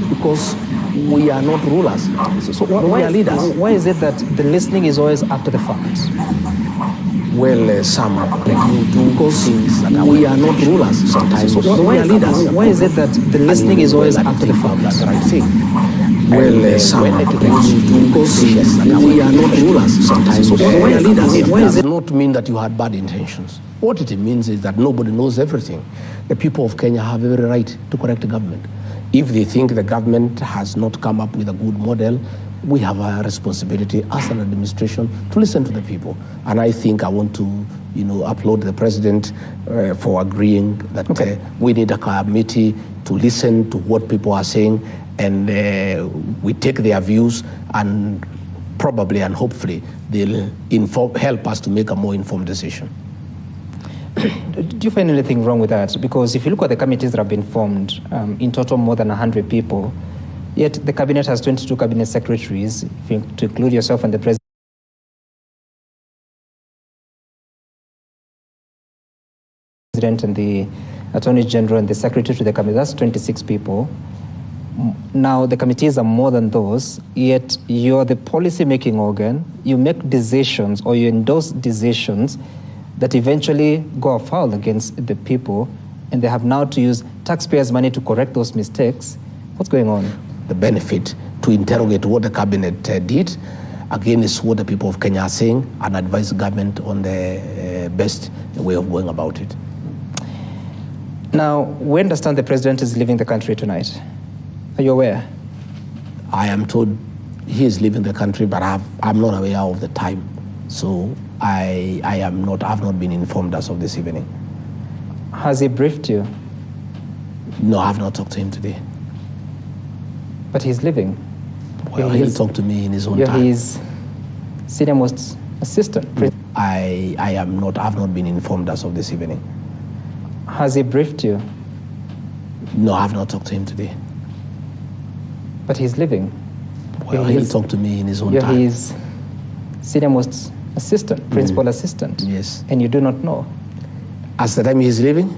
Because we are not rulers. So we are leaders. Why is it that the listening is always after the fact? Well, some do things that we are not rulers sometimes. So we are leaders. Why is it that the listening is always after the fact? That's the right thing. Well, some do things that we are not rulers sometimes. So we are leaders. It does not mean that you had bad intentions. What it means is that nobody knows everything. The people of Kenya have every right to correct the government. If they think the government has not come up with a good model, we have a responsibility as an administration to listen to the people. And I think I want to, applaud the president for agreeing that we need a committee to listen to what people are saying, and we take their views, and probably and hopefully they'll help us to make a more informed decision. Do you find anything wrong with that? Because if you look at the committees that have been formed, in total more than 100 people, yet the cabinet has 22 cabinet secretaries, to include yourself and the president and the attorney general and the secretary to the cabinet. That's 26 people. Now the committees are more than those, yet you're the policy-making organ. You make decisions or you endorse decisions that eventually go afoul against the people, and they have now to use taxpayers' money to correct those mistakes. What's going on? The benefit to interrogate what the cabinet did against what the people of Kenya are saying and advise the government on the best way of going about it. Now, we understand the president is leaving the country tonight. Are you aware? I am told he is leaving the country, but I'm not aware of the time. So I've not been informed as of this evening. Has he briefed you? No, I have not talked to him today. But he's leaving. Well, he'll talk to me in his own time. You're his senior most assistant. I've not been informed as of this evening. Has he briefed you? No, I have not talked to him today. But he's leaving. Well, he'll talk to me in his own time. You're his senior most assistant, principal assistant. Yes. And you do not know? As the time he's leaving,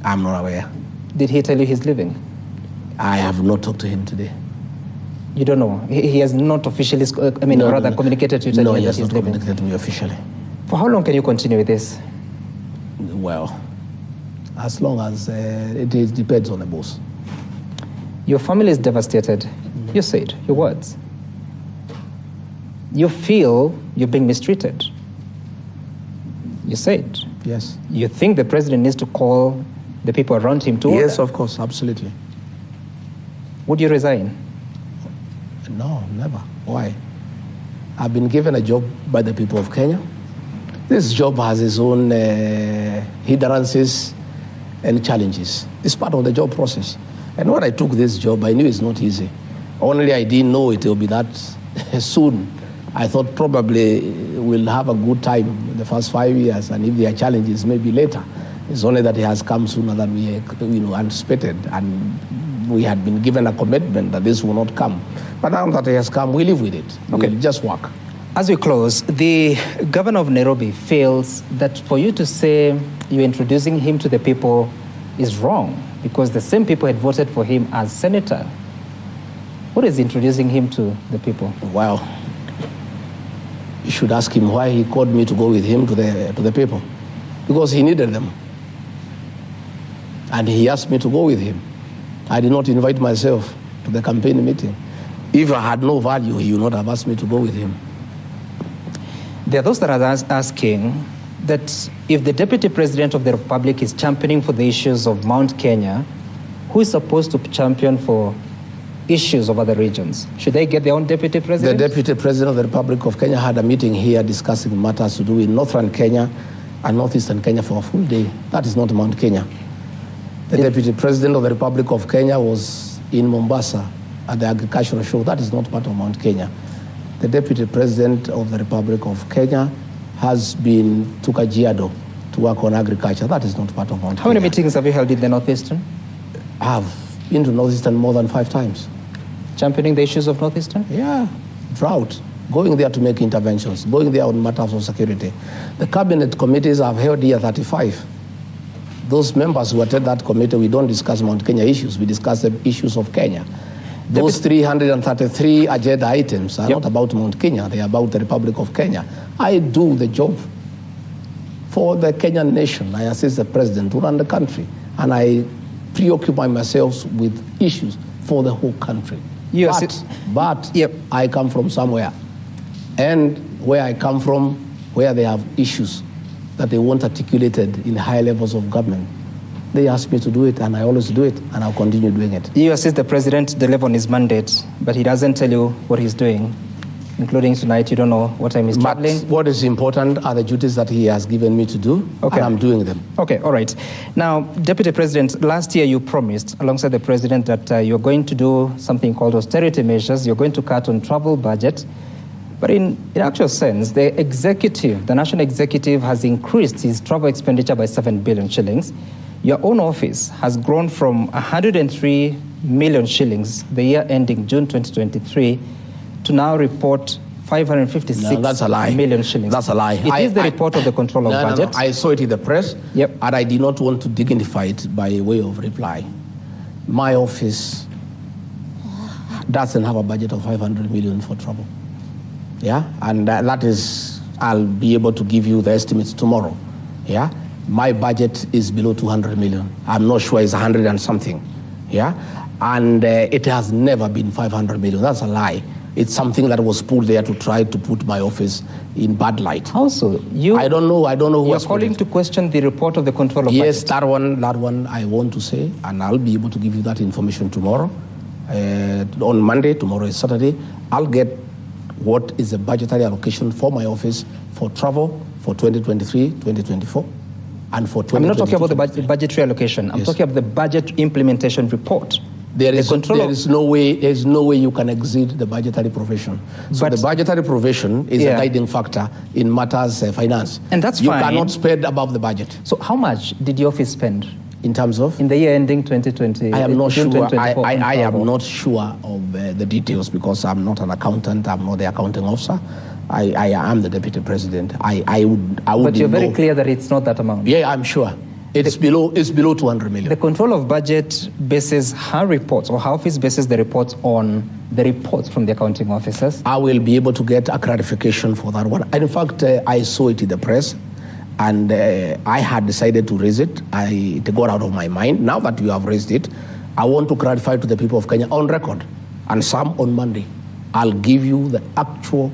I'm not aware. Did he tell you he's leaving? I have not talked to him today. You don't know? He has not officially, communicated to you that he's leaving? No, he has not communicated to me officially. For how long can you continue with this? Well, as long as it depends on the boss. Your family is devastated. You said your words. You feel you're being mistreated. You said. Yes. You think the president needs to call the people around him to order? Yes, of course, absolutely. Would you resign? No, never. Why? I've been given a job by the people of Kenya. This job has its own hindrances and challenges. It's part of the job process. And when I took this job, I knew it's not easy. Only I didn't know it will be that soon. I thought probably we'll have a good time in the first 5 years, and if there are challenges, maybe later. It's only that it has come sooner than we anticipated, and we had been given a commitment that this will not come. But now that it has come, we live with it. Okay. We'll just work. As we close, the governor of Nairobi feels that for you to say you're introducing him to the people is wrong, because the same people had voted for him as senator. What is introducing him to the people? Well, you should ask him why he called me to go with him to the people. Because he needed them. And he asked me to go with him. I did not invite myself to the campaign meeting. If I had no value, he would not have asked me to go with him. There are those that are asking that if the Deputy President of the Republic is championing for the issues of Mount Kenya, who is supposed to champion for issues of other regions? Should they get their own Deputy President? The Deputy President of the Republic of Kenya had a meeting here discussing matters to do with Northern Kenya and Northeastern Kenya for a full day. That is not Mount Kenya. The Deputy President of the Republic of Kenya was in Mombasa at the agricultural show. That is not part of Mount Kenya. The Deputy President of the Republic of Kenya has been to Kajiado to work on agriculture. That is not part of Mount Kenya. How many meetings have you held in the Northeastern? I have been to Northeastern more than 5 times. Championing the issues of Northeastern? Yeah, drought. Going there to make interventions, going there on matters of security. The cabinet committees have held here 35. Those members who attend that committee, we don't discuss Mount Kenya issues. We discuss the issues of Kenya. Those 333 agenda items are not about Mount Kenya. They are about the Republic of Kenya. I do the job for the Kenyan nation. I assist the president to run the country. And I preoccupy myself with issues for the whole country. But I come from somewhere. And where I come from, where they have issues that they want articulated in high levels of government, they ask me to do it, and I always do it, and I'll continue doing it. You assist the president deliver on his mandate, but he doesn't tell you what he's doing, including tonight. You don't know what time he's traveling. But what is important are the duties that he has given me to do, and I'm doing them. Okay, all right. Now, Deputy President, last year you promised, alongside the president, that you're going to do something called austerity measures. You're going to cut on travel budget. But in actual sense, the executive, the national executive, has increased his travel expenditure by 7 billion shillings. Your own office has grown from 103 million shillings the year ending June 2023 to now report 556 million shillings. That's a lie. It is the report of the control of budget. No. I saw it in the press, and I did not want to dignify it by way of reply. My office doesn't have a budget of 500 million for travel. And that is, I'll be able to give you the estimates tomorrow. My budget is below 200 million. I'm not sure it's 100 and something. And it has never been 500 million. That's a lie. It's something that was put there to try to put my office in bad light. How so? I don't know who was calling to question the report of the control of budget. Yes, that one I want to say, and I'll be able to give you that information tomorrow. On Monday, tomorrow is Saturday, I'll get what is the budgetary allocation for my office for travel for 2023, 2024, and for 2022. I'm not talking about the budgetary allocation. I'm talking about the budget implementation report. There is no way you can exceed the budgetary provision. So the budgetary provision is a guiding factor in matters finance. And that's fine. You cannot spend above the budget. So how much did your office spend? In terms of? In the year ending 2020. I am not sure. I am not sure of the details because I'm not an accountant. I'm not the accounting officer. I am the deputy president. I would. But you're very clear that it's not that amount. Yeah, I'm sure. It's below 200 million. The control of budget bases her reports, or her office bases the reports on the reports from the accounting officers. I will be able to get a clarification for that one. And in fact, I saw it in the press. And I had decided to raise it. It got out of my mind. Now that you have raised it, I want to clarify to the people of Kenya on record, and some on Monday, I'll give you the actual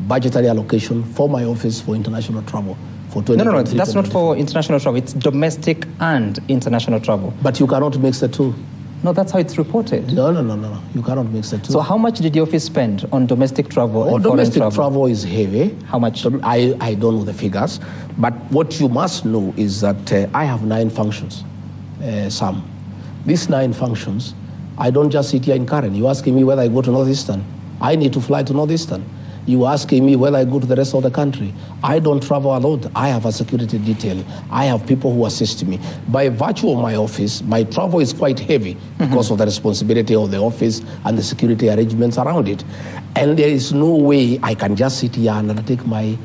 budgetary allocation for my office for international travel for 2023. No, that's not for international travel. It's domestic and international travel. But you cannot mix the two. No, that's how it's reported. No. You cannot mix the two. So how much did your office spend on domestic travel and domestic foreign travel is heavy. How much? I don't know the figures. But what you must know is that I have 9 functions, Sam. These 9 functions, I don't just sit here in Karen. You're asking me whether I go to Northeastern. I need to fly to Northeastern. You asking me whether I go to the rest of the country. I don't travel alone. I have a security detail. I have people who assist me. By virtue of my office, my travel is quite heavy because of the responsibility of the office and the security arrangements around it. And there is no way I can just sit here and undertake my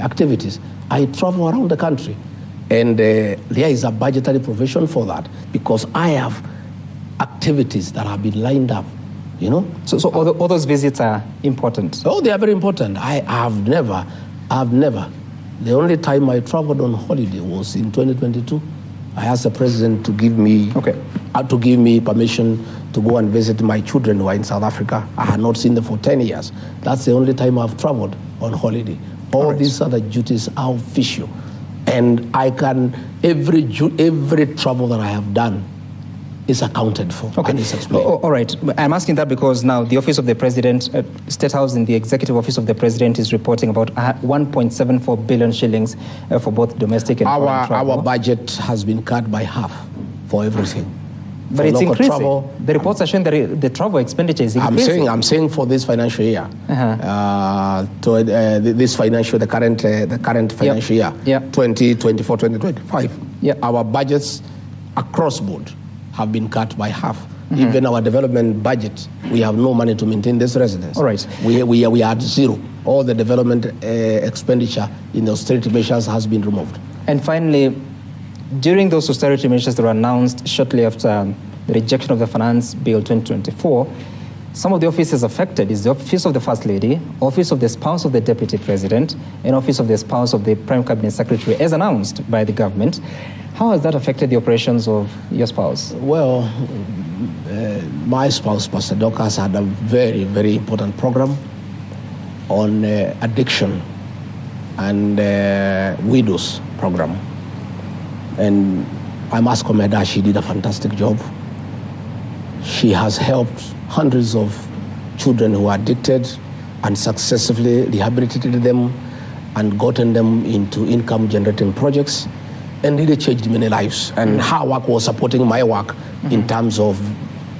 activities. I travel around the country. And there is a budgetary provision for that because I have activities that have been lined up. So all those visits are important? Oh, they are very important. I have never. The only time I traveled on holiday was in 2022. I asked the president to give me permission to go and visit my children who are in South Africa. I had not seen them for 10 years. That's the only time I've traveled on holiday. All these other duties are official. And I can, every travel that I have done is accounted for and is explained. All right. I'm asking that because now the Office of the President, State House in the Executive Office of the President is reporting about 1.74 billion shillings for both domestic and foreign travel. Our budget has been cut by half for everything. But it's increasing. The reports are showing that the travel expenditure is increasing. I'm saying for this financial year, the current financial year, 2024, 2025, our budgets across board have been cut by half. Even our development budget, we have no money to maintain this residence. All right. We are at zero. All the development expenditure in the austerity measures has been removed. And finally, during those austerity measures that were announced shortly after the rejection of the Finance Bill 2024, some of the offices affected is the Office of the First Lady, Office of the Spouse of the Deputy President, and Office of the Spouse of the Prime Cabinet Secretary, as announced by the government. How has that affected the operations of your spouse? Well, my spouse, Pastor Dorcas, had a very, very important program on addiction and widows program. And I must commend her. She did a fantastic job. She has helped hundreds of children who are addicted and successfully rehabilitated them and gotten them into income-generating projects and really changed many lives. And her work was supporting my work in terms of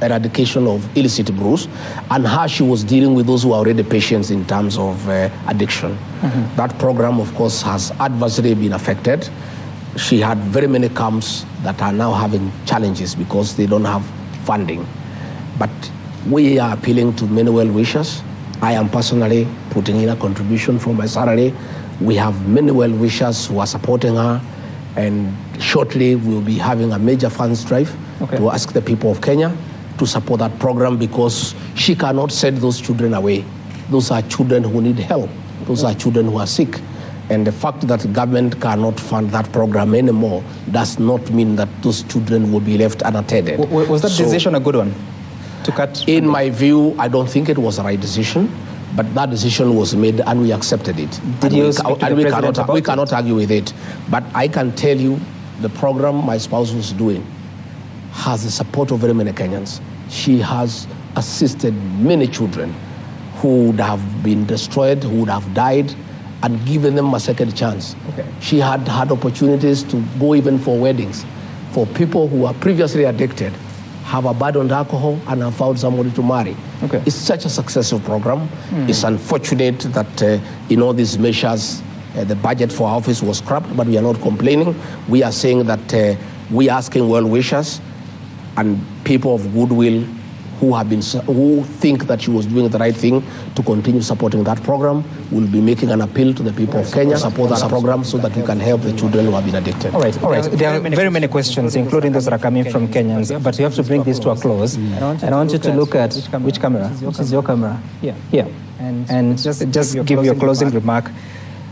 eradication of illicit brews, and how she was dealing with those who are already patients in terms of addiction. That program, of course, has adversely been affected. She had very many camps that are now having challenges because they don't have funding. But we are appealing to many well-wishers. I am personally putting in a contribution from my salary. We have many well-wishers who are supporting her, and shortly we'll be having a major funds drive to ask the people of Kenya to support that program, because she cannot send those children away. Those are children who need help. Those are children who are sick. And the fact that the government cannot fund that program anymore does not mean that those children will be left unattended. Was that decision a good one? To cut? In my view, I don't think it was the right decision, but that decision was made and we accepted it. Did you speak to the president about it? We cannot argue with it. But I can tell you, the program my spouse was doing has the support of very many Kenyans. She has assisted many children who would have been destroyed, who would have died, and given them a second chance. She had had opportunities to go even for weddings for people who are previously addicted, have abandoned alcohol, and have found somebody to marry. It's such a successful program. It's unfortunate that in all these measures, the budget for our office was scrapped, but we are not complaining. We are saying that we are asking well-wishers and people of goodwill who think that she was doing the right thing to continue supporting that program. We'll be making an appeal to the people of Kenya, support that program so that we can help the children who have been addicted. All right. There are very many questions, including those that are coming from Kenyans, but we have to bring this to a close. And I want you to look at which camera? Which is your camera? Here. And just give your closing remark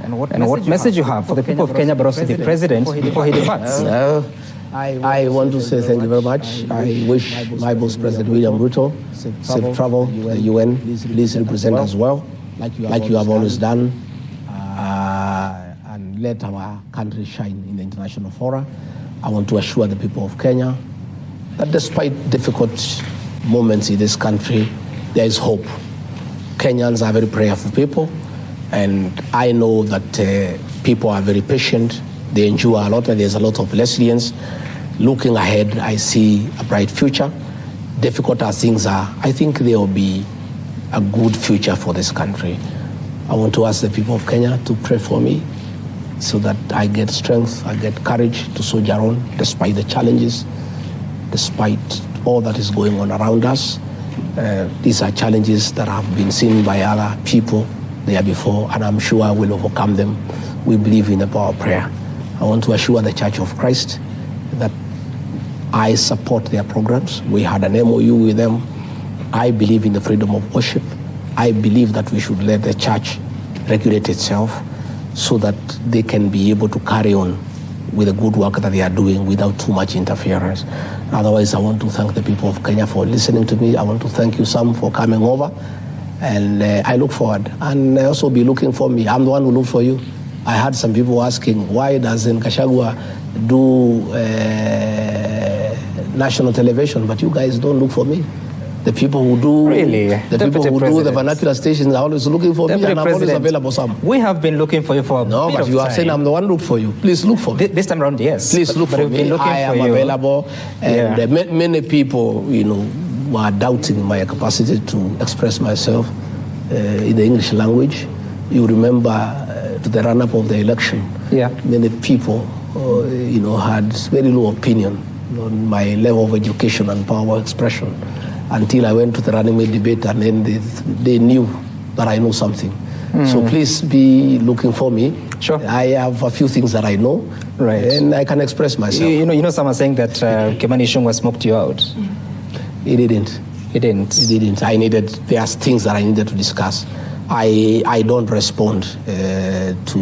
and what message you have for the people of Kenya, but also the president before he departs. I want to say thank you very much. I wish my boss, President William Ruto, safe travel to the UN. Please represent as well, like you have always done, and let our country shine in the international fora. I want to assure the people of Kenya that despite difficult moments in this country, there is hope. Kenyans are very prayerful people, and I know that people are very patient. They endure a lot, and there's a lot of resilience. Looking ahead, I see a bright future. Difficult as things are, I think there will be a good future for this country. I want to ask the people of Kenya to pray for me so that I get strength, I get courage to soldier on despite the challenges, despite all that is going on around us. These are challenges that have been seen by other people there before, and I'm sure I will overcome them. We believe in the power of prayer. I want to assure the Church of Christ that I support their programs. We had an MOU with them. I believe in the freedom of worship. I believe that we should let the church regulate itself so that they can be able to carry on with the good work that they are doing without too much interference. Otherwise, I want to thank the people of Kenya for listening to me. I want to thank you, Sam, for coming over. And I look forward. And I also be looking for me. I'm the one who look for you. I had some people asking, why doesn't Gachagua do national television? But you guys don't look for me. The people who do the people who do the vernacular stations are always looking for me, and I'm always available. Sam, we have been looking for you for a no, but you are saying I'm the one who look for you. Please look for me. This time around, yes. Please look for me. I am available, and many people, were doubting my capacity to express myself in the English language. You remember to the run-up of the election, many people, had very low opinion on my level of education and power of expression, until I went to the running mate debate, and then they knew that I know something. So please be looking for me. Sure. I have a few things that I know, Right. and I can express myself. You know, some are saying that Kimani Ichung'wah smoked you out. He didn't. He didn't. He didn't. There's things that I needed to discuss. I don't respond to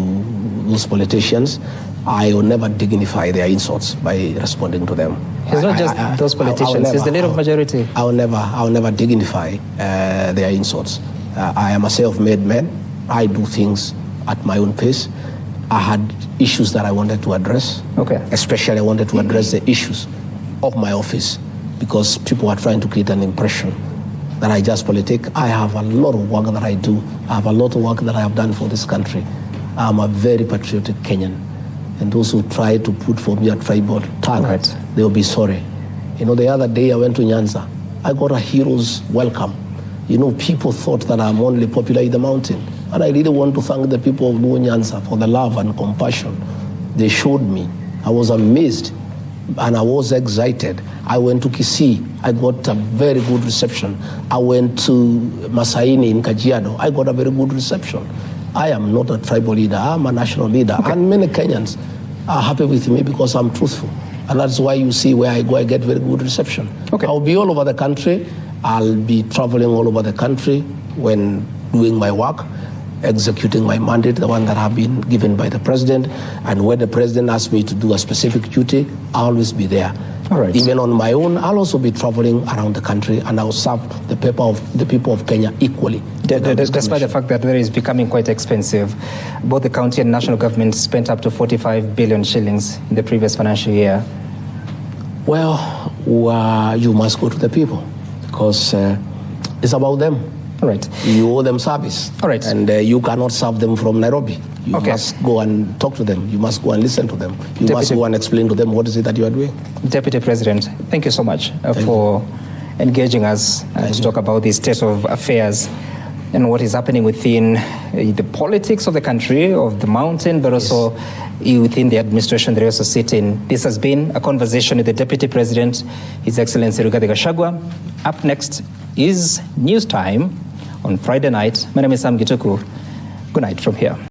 those politicians. I will never dignify their insults by responding to them. It's not just those politicians, it's the leader of majority. I will never dignify their insults. I am a self-made man. I do things at my own pace. I had issues that I wanted to address. Okay. Especially I wanted to address the issues of my office because people are trying to create an impression that I just politic. I have a lot of work that I do. I have a lot of work that I have done for this country. I'm a very patriotic Kenyan. And those who try to put for me a tribal tag, Right. they will be sorry. You know, the other day I went to Nyanza. I got a hero's welcome. You know, people thought that I'm only popular in the mountain. And I really want to thank the people of Nyanza for the love and compassion they showed me. I was amazed and I was excited. I went to Kisii. I got a very good reception. I went to Masaini in Kajiado. I got a very good reception. I am not a tribal leader. I'm a national leader. Okay. And many Kenyans are happy with me because I'm truthful. And that's why you see where I go, I get very good reception. Okay. I'll be all over the country. I'll be traveling all over the country when doing my work, executing my mandate, the one that I've been given by the president. And when the president asks me to do a specific duty, I'll always be there. All right. Even on my own, I'll also be traveling around the country and I'll serve the people of Kenya equally. Despite the fact that there is becoming quite expensive, both the county and national government spent up to 45 billion shillings in the previous financial year. Well, you must go to the people because it's about them. All right. You owe them service. All right. And you cannot serve them from Nairobi. You must go and talk to them. You must go and listen to them. You must go and explain to them what is it that you are doing. Deputy President, thank you so much for engaging us to talk about the state of affairs and what is happening within the politics of the country, of the mountain, but also within the administration that you also sit in. This has been a conversation with the Deputy President, His Excellency Rigathi Gachagua. Up next is News Time on Friday night. My name is Sam Gituku. Good night from here.